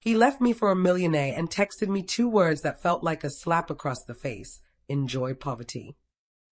He left me for a millionaire and texted me two words that felt like a slap across the face: enjoy poverty.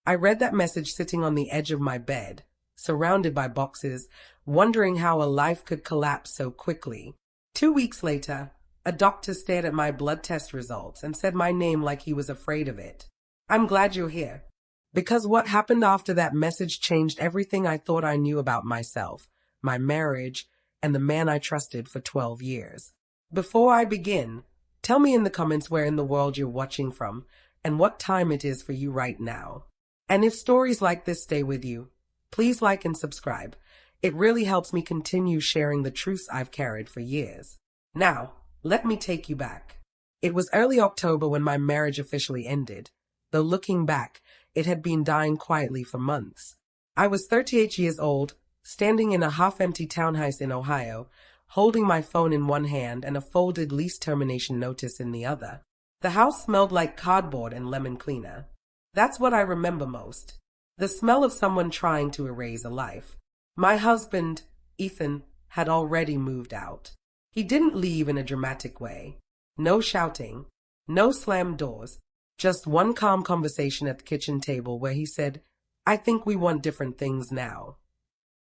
I read that message sitting on the edge of my bed, surrounded by boxes, wondering how a life could collapse so quickly. 2 weeks later, a doctor stared at my blood test results and said my name like he was afraid of it. I'm glad you're here. Because what happened after that message changed everything I thought I knew about myself, my marriage, and the man I trusted for 12 years. Before I begin, tell me in the comments where in the world you're watching from and what time it is for you right now. And if stories like this stay with you, please like and subscribe. It really helps me continue sharing the truths I've carried for years. Now, let me take you back. It was early October when my marriage officially ended, though looking back, it had been dying quietly for months. I was 38 years old, standing in a half-empty townhouse in Ohio, holding my phone in one hand and a folded lease termination notice in the other. The house smelled like cardboard and lemon cleaner. That's what I remember most. The smell of someone trying to erase a life. My husband, Ethan, had already moved out. He didn't leave in a dramatic way. No shouting, no slammed doors, just one calm conversation at the kitchen table where he said, "I think we want different things now."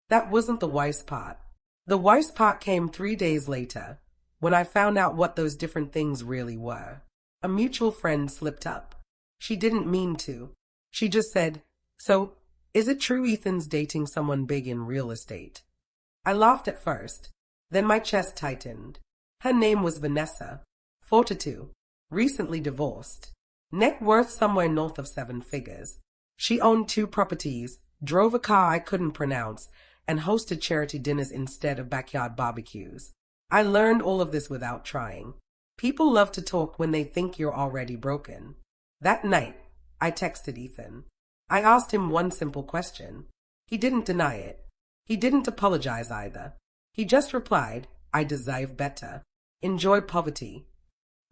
That wasn't the worst part. The worst part came 3 days later, when I found out what those different things really were. A mutual friend slipped up. She didn't mean to. She just said, "So, is it true Ethan's dating someone big in real estate?" I laughed at first. Then my chest tightened. Her name was Vanessa, 42, recently divorced. Net worth somewhere north of 7 figures. She owned 2 properties, drove a car I couldn't pronounce, and hosted charity dinners instead of backyard barbecues. I learned all of this without trying. People love to talk when they think you're already broken. That night, I texted Ethan. I asked him one simple question. He didn't deny it. He didn't apologize either. He just replied, "I deserve better. Enjoy poverty."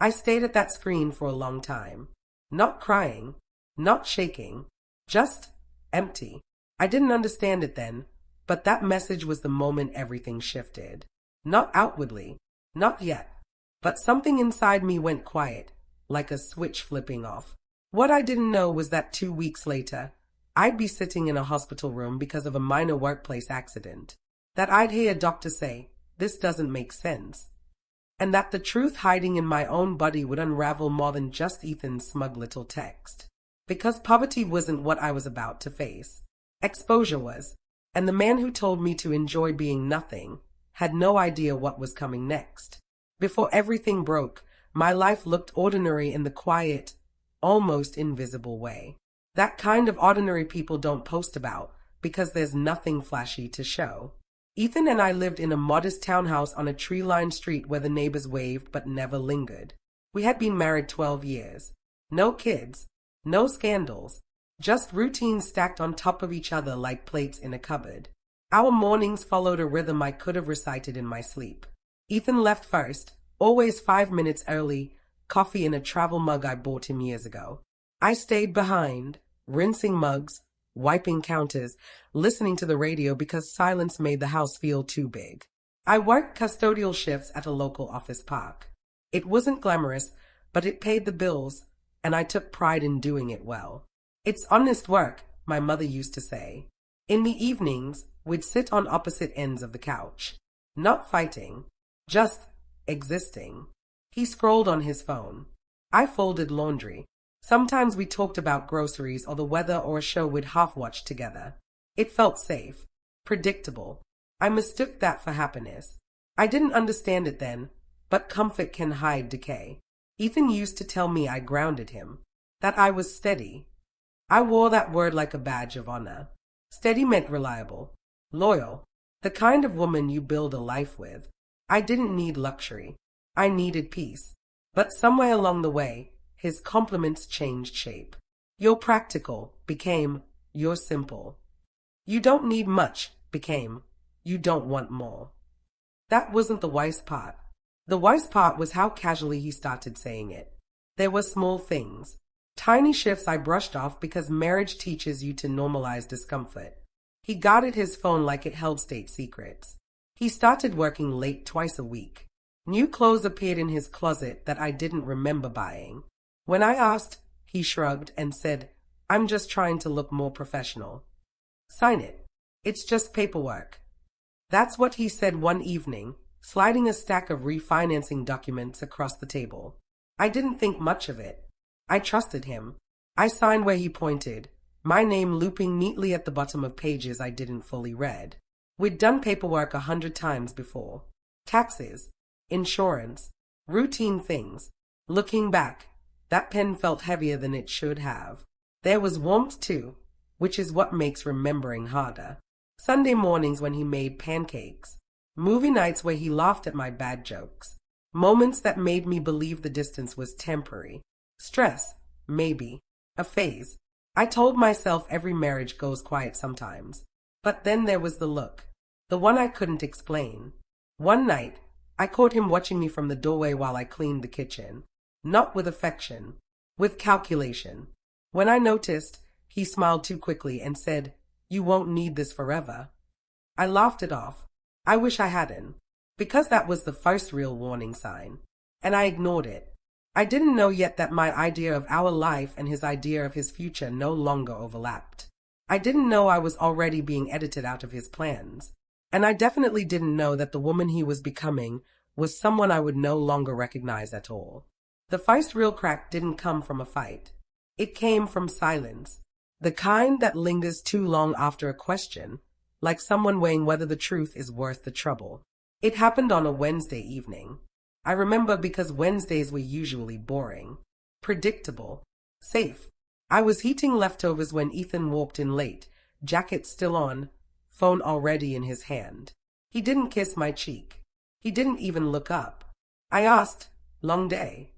I stayed at that screen for a long time. Not crying, not shaking, just empty. I didn't understand it then, but that message was the moment everything shifted. Not outwardly, not yet, but something inside me went quiet, like a switch flipping off. What I didn't know was that 2 weeks later, I'd be sitting in a hospital room because of a minor workplace accident. That I'd hear a doctor say, "This doesn't make sense." And that the truth hiding in my own body would unravel more than just Ethan's smug little text. Because poverty wasn't what I was about to face. Exposure was. And the man who told me to enjoy being nothing had no idea what was coming next. Before everything broke, my life looked ordinary in the quiet, almost invisible way. That kind of ordinary people don't post about, because there's nothing flashy to show. Ethan and I lived in a modest townhouse on a tree-lined street where the neighbors waved but never lingered. We had been married 12 years. No kids, no scandals, just routines stacked on top of each other like plates in a cupboard. Our mornings followed a rhythm I could have recited in my sleep. Ethan left first, always 5 minutes early, coffee in a travel mug I bought him years ago. I stayed behind, rinsing mugs, wiping counters, listening to the radio because silence made the house feel too big. I worked custodial shifts at a local office park. It wasn't glamorous, but it paid the bills, and I took pride in doing it well. "It's honest work," my mother used to say. In the evenings, we'd sit on opposite ends of the couch. Not fighting, just existing. He scrolled on his phone. I folded laundry. Sometimes we talked about groceries or the weather or a show we'd half-watched together. It felt safe, predictable. I mistook that for happiness. I didn't understand it then, but comfort can hide decay. Ethan used to tell me I grounded him, that I was steady. I wore that word like a badge of honor. Steady meant reliable, loyal, the kind of woman you build a life with. I didn't need luxury. I needed peace. But somewhere along the way, his compliments changed shape. "You're practical" became "you're simple." "You don't need much" became "you don't want more." That wasn't the worst part. The worst part was how casually he started saying it. There were small things, tiny shifts I brushed off because marriage teaches you to normalize discomfort. He guarded his phone like it held state secrets. He started working late twice a week. New clothes appeared in his closet that I didn't remember buying. When I asked, he shrugged and said, "I'm just trying to look more professional." "Sign it. It's just paperwork." That's what he said one evening, sliding a stack of refinancing documents across the table. I didn't think much of it. I trusted him. I signed where he pointed, my name looping neatly at the bottom of pages I didn't fully read. We'd done paperwork 100 times before. Taxes, insurance, routine things. Looking back, that pen felt heavier than it should have. There was warmth too, which is what makes remembering harder. Sunday mornings when he made pancakes. Movie nights where he laughed at my bad jokes. Moments that made me believe the distance was temporary. Stress, maybe. A phase. I told myself every marriage goes quiet sometimes. But then there was the look. The one I couldn't explain. One night, I caught him watching me from the doorway while I cleaned the kitchen. Not with affection. With calculation. When I noticed, he smiled too quickly and said, "You won't need this forever." I laughed it off. I wish I hadn't. Because that was the first real warning sign. And I ignored it. I didn't know yet that my idea of our life and his idea of his future no longer overlapped. I didn't know I was already being edited out of his plans. And I definitely didn't know that the woman he was becoming was someone I would no longer recognize at all. The first real crack didn't come from a fight. It came from silence. The kind that lingers too long after a question, like someone weighing whether the truth is worth the trouble. It happened on a Wednesday evening. I remember because Wednesdays were usually boring, predictable, safe. I was heating leftovers when Ethan walked in late, jacket still on, phone already in his hand. He didn't kiss my cheek. He didn't even look up. I asked, "Long day?"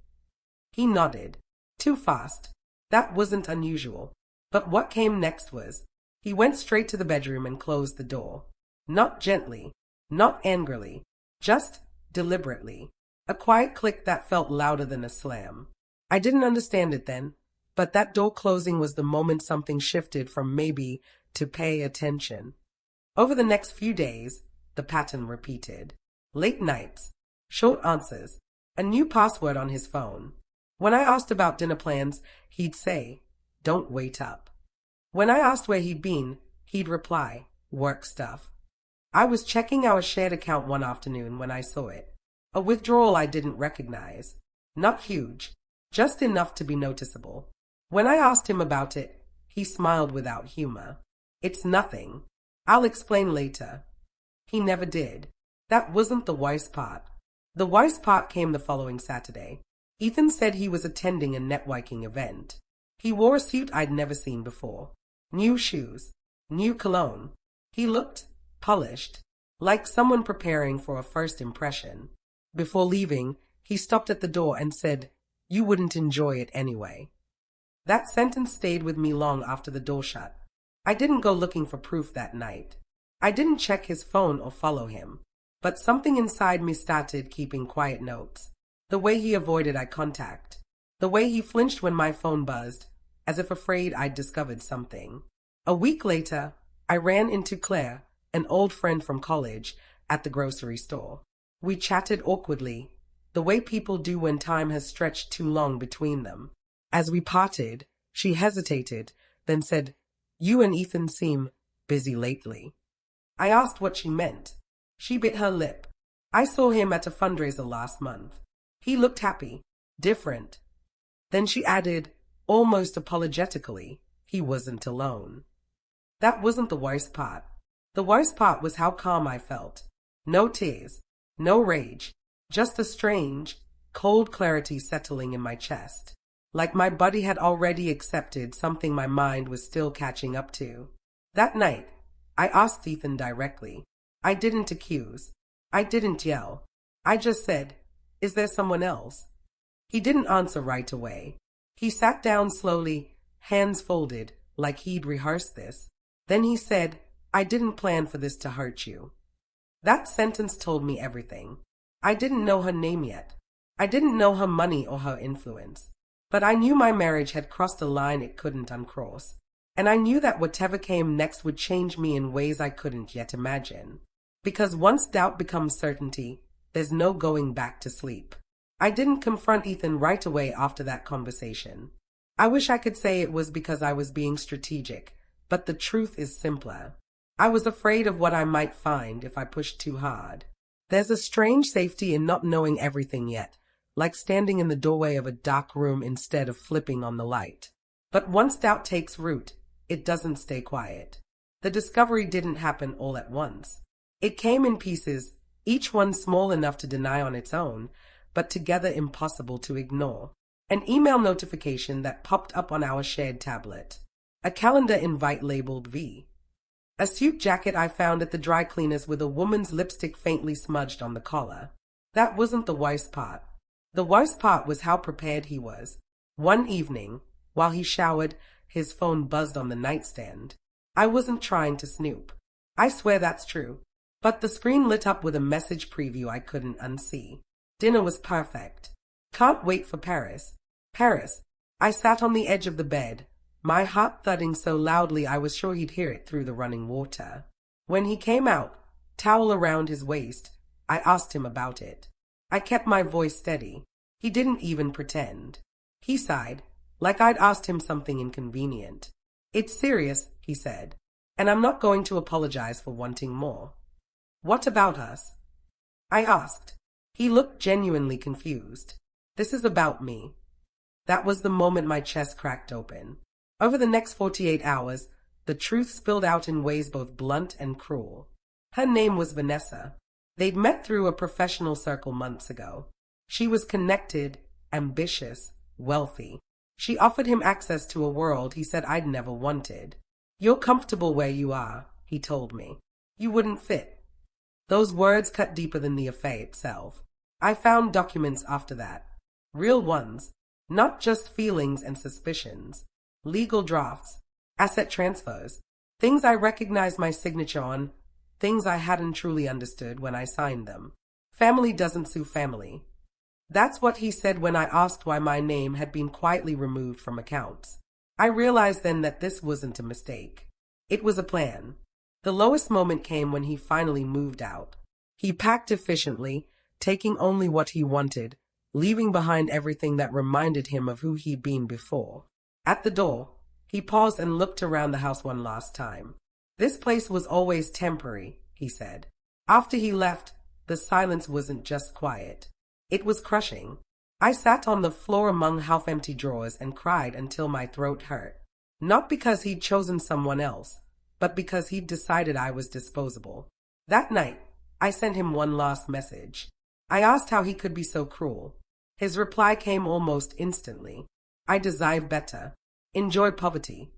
He nodded. Too fast. That wasn't unusual. But what came next was, he went straight to the bedroom and closed the door. Not gently, not angrily, just deliberately. A quiet click that felt louder than a slam. I didn't understand it then, but that door closing was the moment something shifted from maybe to pay attention. Over the next few days, the pattern repeated. Late nights, short answers, a new password on his phone. When I asked about dinner plans, he'd say, "Don't wait up." When I asked where he'd been, he'd reply, "Work stuff." I was checking our shared account one afternoon when I saw it. A withdrawal I didn't recognize. Not huge, just enough to be noticeable. When I asked him about it, he smiled without humor. "It's nothing. I'll explain later." He never did. That wasn't the worst part. The worst part came the following Saturday. Ethan said he was attending a networking event. He wore a suit I'd never seen before. New shoes. New cologne. He looked polished, like someone preparing for a first impression. Before leaving, he stopped at the door and said, "You wouldn't enjoy it anyway." That sentence stayed with me long after the door shut. I didn't go looking for proof that night. I didn't check his phone or follow him. But something inside me started keeping quiet notes. The way he avoided eye contact. The way he flinched when my phone buzzed, as if afraid I'd discovered something. A week later, I ran into Claire, an old friend from college, at the grocery store. We chatted awkwardly, the way people do when time has stretched too long between them. As we parted, she hesitated, then said, "You and Ethan seem busy lately." I asked what she meant. She bit her lip. "I saw him at a fundraiser last month. He looked happy, different." Then she added, almost apologetically, "He wasn't alone." That wasn't the worst part. The worst part was how calm I felt. No tears, no rage, just a strange, cold clarity settling in my chest. Like my body had already accepted something my mind was still catching up to. That night, I asked Ethan directly. I didn't accuse. I didn't yell. I just said, "Is there someone else?" He didn't answer right away. He sat down slowly, hands folded, like he'd rehearsed this. Then he said, "I didn't plan for this to hurt you." That sentence told me everything. I didn't know her name yet. I didn't know her money or her influence. But I knew my marriage had crossed a line it couldn't uncross. And I knew that whatever came next would change me in ways I couldn't yet imagine. Because once doubt becomes certainty, There's no going back to sleep. I didn't confront Ethan right away after that conversation. I wish I could say it was because I was being strategic, but the truth is simpler. I was afraid of what I might find if I pushed too hard. There's a strange safety in not knowing everything yet, like standing in the doorway of a dark room instead of flipping on the light. But once doubt takes root, it doesn't stay quiet. The discovery didn't happen all at once. It came in pieces, each one small enough to deny on its own, but together impossible to ignore. An email notification that popped up on our shared tablet. A calendar invite labeled V. A suit jacket I found at the dry cleaners with a woman's lipstick faintly smudged on the collar. That wasn't the worst part. The worst part was how prepared he was. One evening, while he showered, his phone buzzed on the nightstand. I wasn't trying to snoop. I swear that's true. But the screen lit up with a message preview I couldn't unsee. Dinner was perfect. Can't wait for Paris. Paris. I sat on the edge of the bed, my heart thudding so loudly I was sure he'd hear it through the running water. When he came out, towel around his waist, I asked him about it. I kept my voice steady. He didn't even pretend. He sighed, like I'd asked him something inconvenient. It's serious, he said, and I'm not going to apologize for wanting more. What about us? I asked. He looked genuinely confused. This is about me. That was the moment my chest cracked open. Over the next 48 hours, the truth spilled out in ways both blunt and cruel. Her name was Vanessa. They'd met through a professional circle months ago. She was connected, ambitious, wealthy. She offered him access to a world he said I'd never wanted. You're comfortable where you are, he told me. You wouldn't fit. Those words cut deeper than the affair itself. I found documents after that. Real ones. Not just feelings and suspicions. Legal drafts. Asset transfers. Things I recognized my signature on. Things I hadn't truly understood when I signed them. Family doesn't sue family. That's what he said when I asked why my name had been quietly removed from accounts. I realized then that this wasn't a mistake. It was a plan. The lowest moment came when he finally moved out. He packed efficiently, taking only what he wanted, leaving behind everything that reminded him of who he'd been before. At the door, he paused and looked around the house one last time. This place was always temporary, he said. After he left, the silence wasn't just quiet. It was crushing. I sat on the floor among half-empty drawers and cried until my throat hurt. Not because he'd chosen someone else, but because he'd decided I was disposable. That night, I sent him one last message. I asked how he could be so cruel. His reply came almost instantly. I deserve better. Enjoy poverty.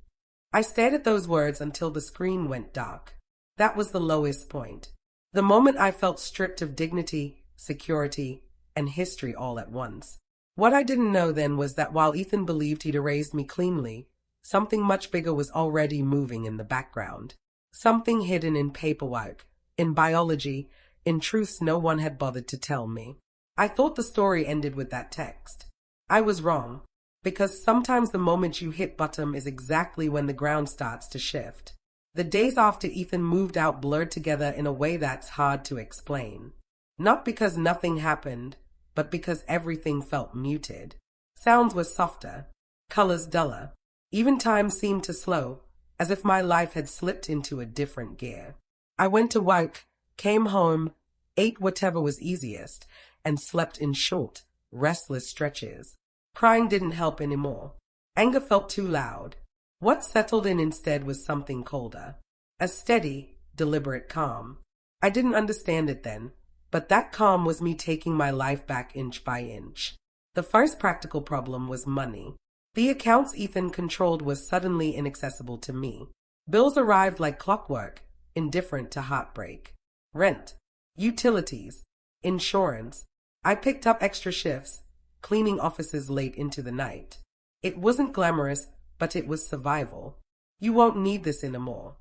I stared at those words until the screen went dark. That was the lowest point. The moment I felt stripped of dignity, security, and history all at once. What I didn't know then was that while Ethan believed he'd erased me cleanly, something much bigger was already moving in the background. Something hidden in paperwork, in biology, in truths no one had bothered to tell me. I thought the story ended with that text. I was wrong, because sometimes the moment you hit bottom is exactly when the ground starts to shift. The days after Ethan moved out blurred together in a way that's hard to explain. Not because nothing happened, but because everything felt muted. Sounds were softer, colors duller. Even time seemed to slow, as if my life had slipped into a different gear. I went to work, came home, ate whatever was easiest, and slept in short, restless stretches. Crying didn't help anymore. Anger felt too loud. What settled in instead was something colder. A steady, deliberate calm. I didn't understand it then, but that calm was me taking my life back inch by inch. The first practical problem was money. The accounts Ethan controlled was suddenly inaccessible to me. Bills arrived like clockwork, indifferent to heartbreak. Rent, utilities, insurance. I picked up extra shifts, cleaning offices late into the night. It wasn't glamorous, but it was survival. You won't need this anymore.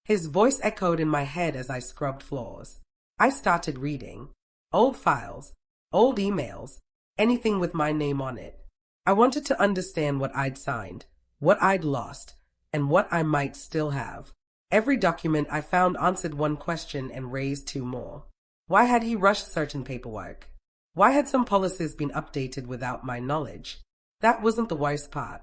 His voice echoed in my head as I scrubbed floors. I started reading. Old files, old emails, anything with my name on it. I wanted to understand what I'd signed, what I'd lost, and what I might still have. Every document I found answered one question and raised two more. Why had he rushed certain paperwork? Why had some policies been updated without my knowledge? That wasn't the worst part.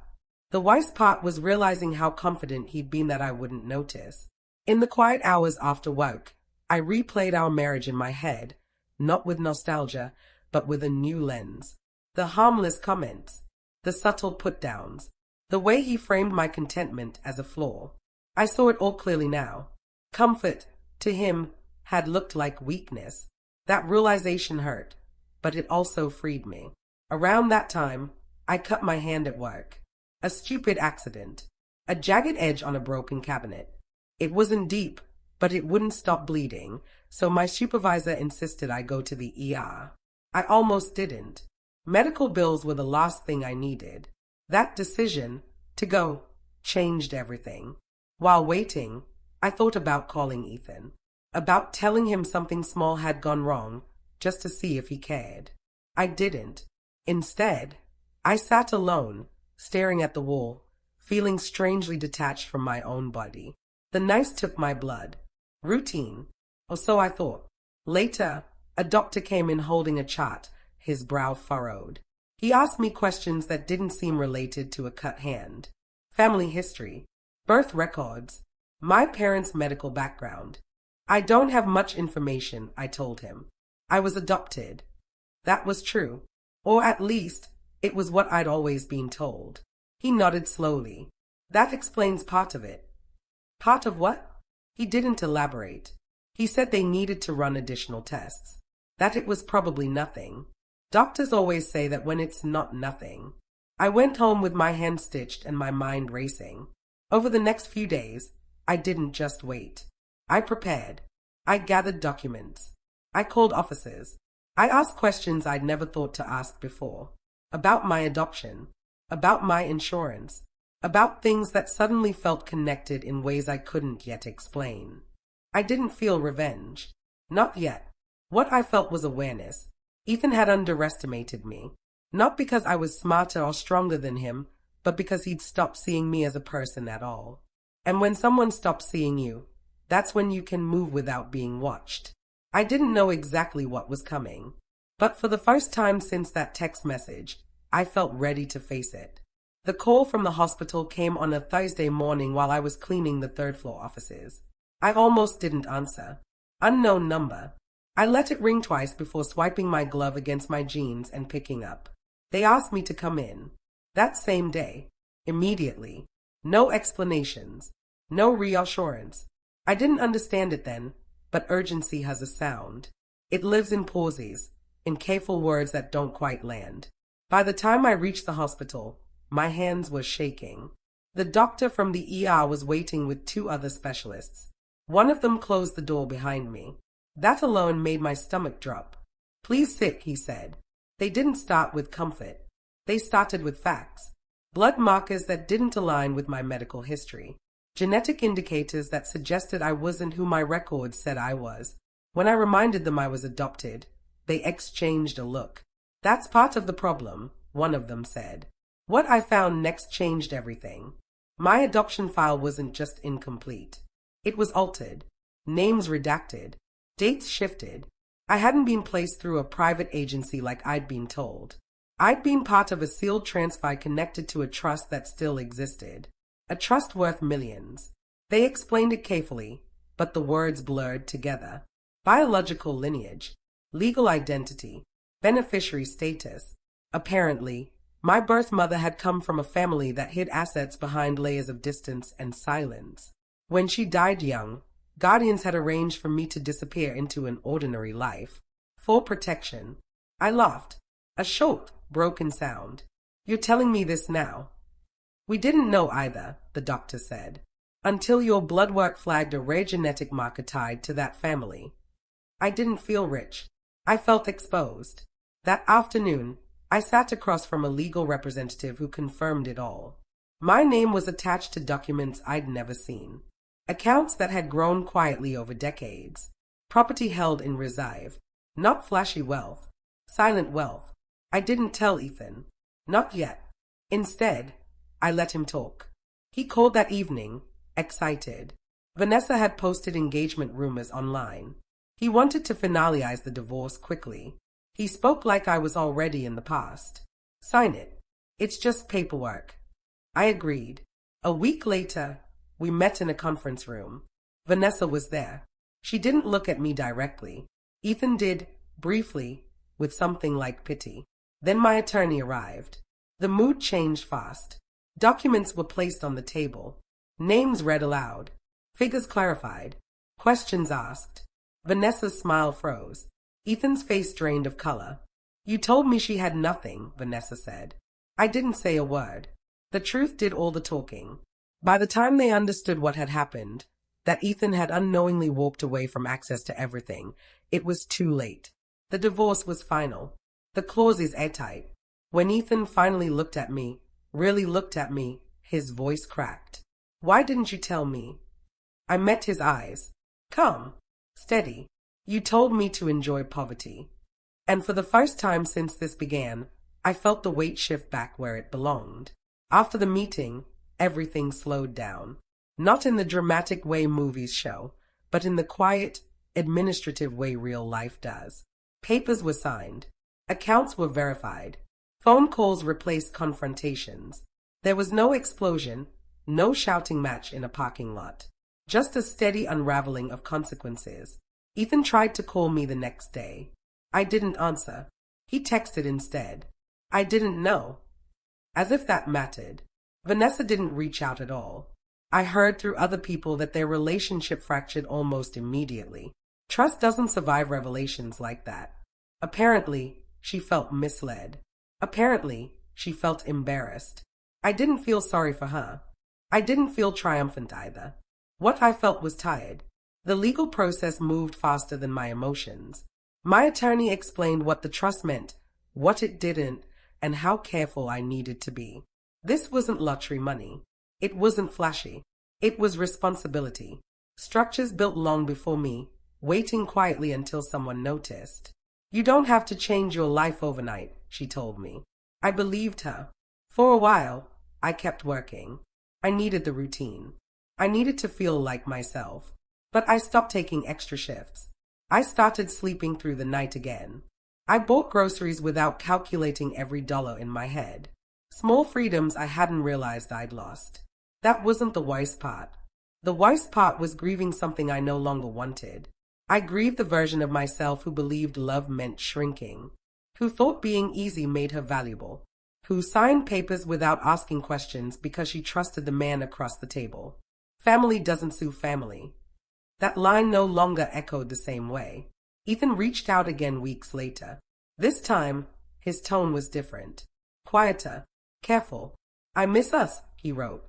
The worst part was realizing how confident he'd been that I wouldn't notice. In the quiet hours after work, I replayed our marriage in my head, not with nostalgia, but with a new lens. The harmless comments, the subtle put-downs, the way he framed my contentment as a flaw. I saw it all clearly now. Comfort, to him, had looked like weakness. That realization hurt, but it also freed me. Around that time, I cut my hand at work. A stupid accident. A jagged edge on a broken cabinet. It wasn't deep, but it wouldn't stop bleeding, so my supervisor insisted I go to the ER. I almost didn't. Medical bills were the last thing I needed. That decision, to go, changed everything. While waiting, I thought about calling Ethan. About telling him something small had gone wrong, just to see if he cared. I didn't. Instead, I sat alone, staring at the wall, feeling strangely detached from my own body. The knives took my blood. Routine, or so I thought. Later, a doctor came in holding a chart, his brow furrowed. He asked me questions that didn't seem related to a cut hand. Family history, birth records, my parents' medical background. I don't have much information, I told him. I was adopted. That was true. Or at least, it was what I'd always been told. He nodded slowly. That explains part of it. Part of what? He didn't elaborate. He said they needed to run additional tests. That it was probably nothing. Doctors always say that when it's not nothing. I went home with my hand stitched and my mind racing. Over the next few days, I didn't just wait. I prepared. I gathered documents. I called officers. I asked questions I'd never thought to ask before. About my adoption. About my insurance. About things that suddenly felt connected in ways I couldn't yet explain. I didn't feel revenge. Not yet. What I felt was awareness. Ethan had underestimated me. Not because I was smarter or stronger than him, but because he'd stopped seeing me as a person at all. And when someone stops seeing you, that's when you can move without being watched. I didn't know exactly what was coming. But for the first time since that text message, I felt ready to face it. The call from the hospital came on a Thursday morning while I was cleaning the third-floor offices. I almost didn't answer. Unknown number. I let it ring twice before swiping my glove against my jeans and picking up. They asked me to come in. That same day. Immediately. No explanations. No reassurance. I didn't understand it then, but urgency has a sound. It lives in pauses, in careful words that don't quite land. By the time I reached the hospital, my hands were shaking. The doctor from the ER was waiting with two other specialists. One of them closed the door behind me. That alone made my stomach drop. Please sit, he said. They didn't start with comfort. They started with facts. Blood markers that didn't align with my medical history. Genetic indicators that suggested I wasn't who my records said I was. When I reminded them I was adopted, they exchanged a look. That's part of the problem, one of them said. What I found next changed everything. My adoption file wasn't just incomplete. It was altered. Names redacted. Dates shifted. I hadn't been placed through a private agency like I'd been told. I'd been part of a sealed transfer connected to a trust that still existed. A trust worth millions. They explained it carefully, but the words blurred together. Biological lineage. Legal identity. Beneficiary status. Apparently, my birth mother had come from a family that hid assets behind layers of distance and silence. When she died young, guardians had arranged for me to disappear into an ordinary life. For protection. I laughed. A short, broken sound. You're telling me this now? We didn't know either, the doctor said, until your blood work flagged a rare genetic marker tied to that family. I didn't feel rich. I felt exposed. That afternoon, I sat across from a legal representative who confirmed it all. My name was attached to documents I'd never seen. Accounts that had grown quietly over decades. Property held in reserve. Not flashy wealth. Silent wealth. I didn't tell Ethan. Not yet. Instead, I let him talk. He called that evening, excited. Vanessa had posted engagement rumors online. He wanted to finalize the divorce quickly. He spoke like I was already in the past. Sign it. It's just paperwork. I agreed. A week later, we met in a conference room. Vanessa was there. She didn't look at me directly. Ethan did, briefly, with something like pity. Then my attorney arrived. The mood changed fast. Documents were placed on the table. Names read aloud. Figures clarified. Questions asked. Vanessa's smile froze. Ethan's face drained of color. You told me she had nothing, Vanessa said. I didn't say a word. The truth did all the talking. By the time they understood what had happened, that Ethan had unknowingly walked away from access to everything, it was too late. The divorce was final. The clause is airtight. When Ethan finally looked at me, really looked at me, his voice cracked. Why didn't you tell me? I met his eyes. Calm. Steady. You told me to enjoy poverty. And for the first time since this began, I felt the weight shift back where it belonged. After the meeting, everything slowed down. Not in the dramatic way movies show, but in the quiet, administrative way real life does. Papers were signed. Accounts were verified. Phone calls replaced confrontations. There was no explosion, no shouting match in a parking lot. Just a steady unraveling of consequences. Ethan tried to call me the next day. I didn't answer. He texted instead. I didn't know. As if that mattered. Vanessa didn't reach out at all. I heard through other people that their relationship fractured almost immediately. Trust doesn't survive revelations like that. Apparently, she felt misled. Apparently, she felt embarrassed. I didn't feel sorry for her. I didn't feel triumphant either. What I felt was tired. The legal process moved faster than my emotions. My attorney explained what the trust meant, what it didn't, and how careful I needed to be. This wasn't luxury money. It wasn't flashy. It was responsibility. Structures built long before me, waiting quietly until someone noticed. You don't have to change your life overnight, she told me. I believed her. For a while, I kept working. I needed the routine. I needed to feel like myself. But I stopped taking extra shifts. I started sleeping through the night again. I bought groceries without calculating every dollar in my head. Small freedoms I hadn't realized I'd lost. That wasn't the worst part. The worst part was grieving something I no longer wanted. I grieved the version of myself who believed love meant shrinking, who thought being easy made her valuable, who signed papers without asking questions because she trusted the man across the table. Family doesn't sue family. That line no longer echoed the same way. Ethan reached out again weeks later. This time, his tone was different. Quieter. Careful. I miss us, he wrote.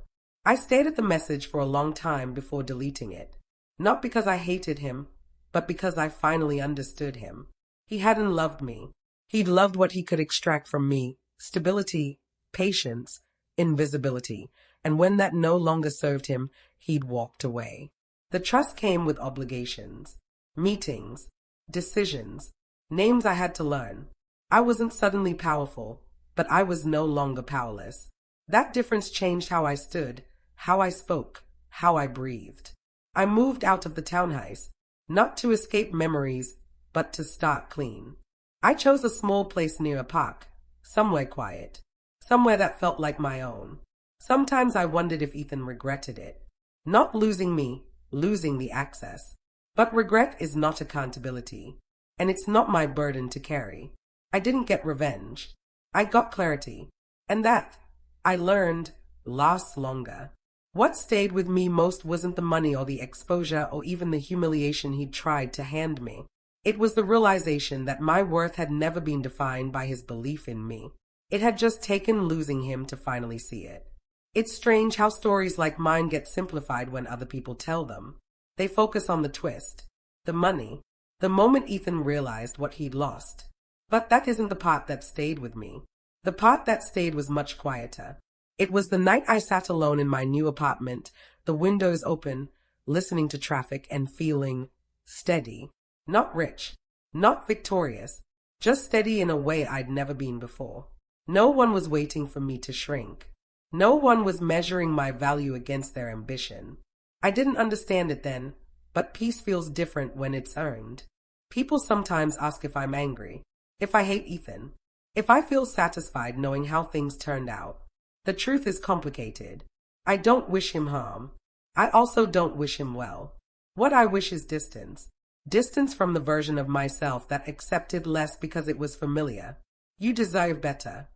I stared at the message for a long time before deleting it. Not because I hated him, but because I finally understood him. He hadn't loved me. He'd loved what he could extract from me. Stability, patience, invisibility. And when that no longer served him, he'd walked away. The trust came with obligations, meetings, decisions, names I had to learn. I wasn't suddenly powerful, but I was no longer powerless. That difference changed how I stood, how I spoke, how I breathed. I moved out of the townhouse, not to escape memories, but to start clean. I chose a small place near a park, somewhere quiet, somewhere that felt like my own. Sometimes I wondered if Ethan regretted it. Not losing me, losing the access. But regret is not accountability, and it's not my burden to carry. I didn't get revenge. I got clarity, and that, I learned, lasts longer. What stayed with me most wasn't the money or the exposure or even the humiliation he'd tried to hand me. It was the realization that my worth had never been defined by his belief in me. It had just taken losing him to finally see it. It's strange how stories like mine get simplified when other people tell them. They focus on the twist, the money, the moment Ethan realized what he'd lost. But that isn't the part that stayed with me. The part that stayed was much quieter. It was the night I sat alone in my new apartment, the windows open, listening to traffic and feeling steady. Not rich, not victorious, just steady in a way I'd never been before. No one was waiting for me to shrink. No one was measuring my value against their ambition. I didn't understand it then, but peace feels different when it's earned. People sometimes ask if I'm angry, if I hate Ethan, if I feel satisfied knowing how things turned out. The truth is complicated. I don't wish him harm. I also don't wish him well. What I wish is distance. Distance from the version of myself that accepted less because it was familiar. You deserve better.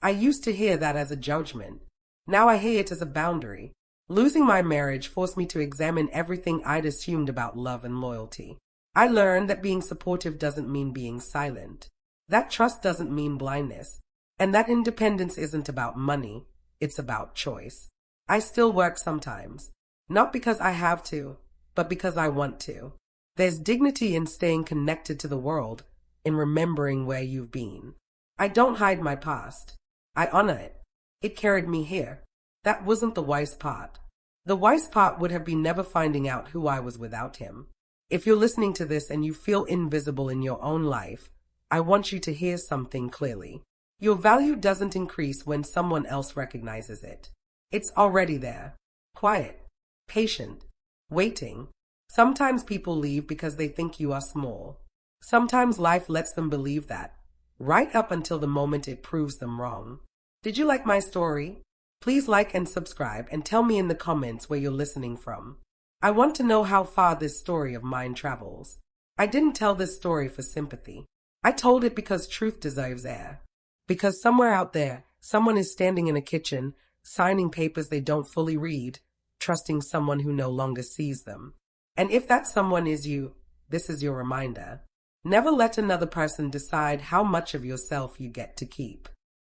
I used to hear that as a judgment. Now I hear it as a boundary. Losing my marriage forced me to examine everything I'd assumed about love and loyalty. I learned that being supportive doesn't mean being silent. That trust doesn't mean blindness. And that independence isn't about money. It's about choice. I still work sometimes. Not because I have to, but because I want to. There's dignity in staying connected to the world, in remembering where you've been. I don't hide my past. I honor it. It carried me here. That wasn't the wise part. The wise part would have been never finding out who I was without him. If you're listening to this and you feel invisible in your own life, I want you to hear something clearly. Your value doesn't increase when someone else recognizes it. It's already there. Quiet. Patient. Waiting. Sometimes people leave because they think you are small. Sometimes life lets them believe that, right up until the moment it proves them wrong. Did you like my story? Please like and subscribe and tell me in the comments where you're listening from. I want to know how far this story of mine travels. I didn't tell this story for sympathy. I told it because truth deserves air. Because somewhere out there, someone is standing in a kitchen, signing papers they don't fully read, trusting someone who no longer sees them. And if that someone is you, this is your reminder. Never let another person decide how much of yourself you get to keep.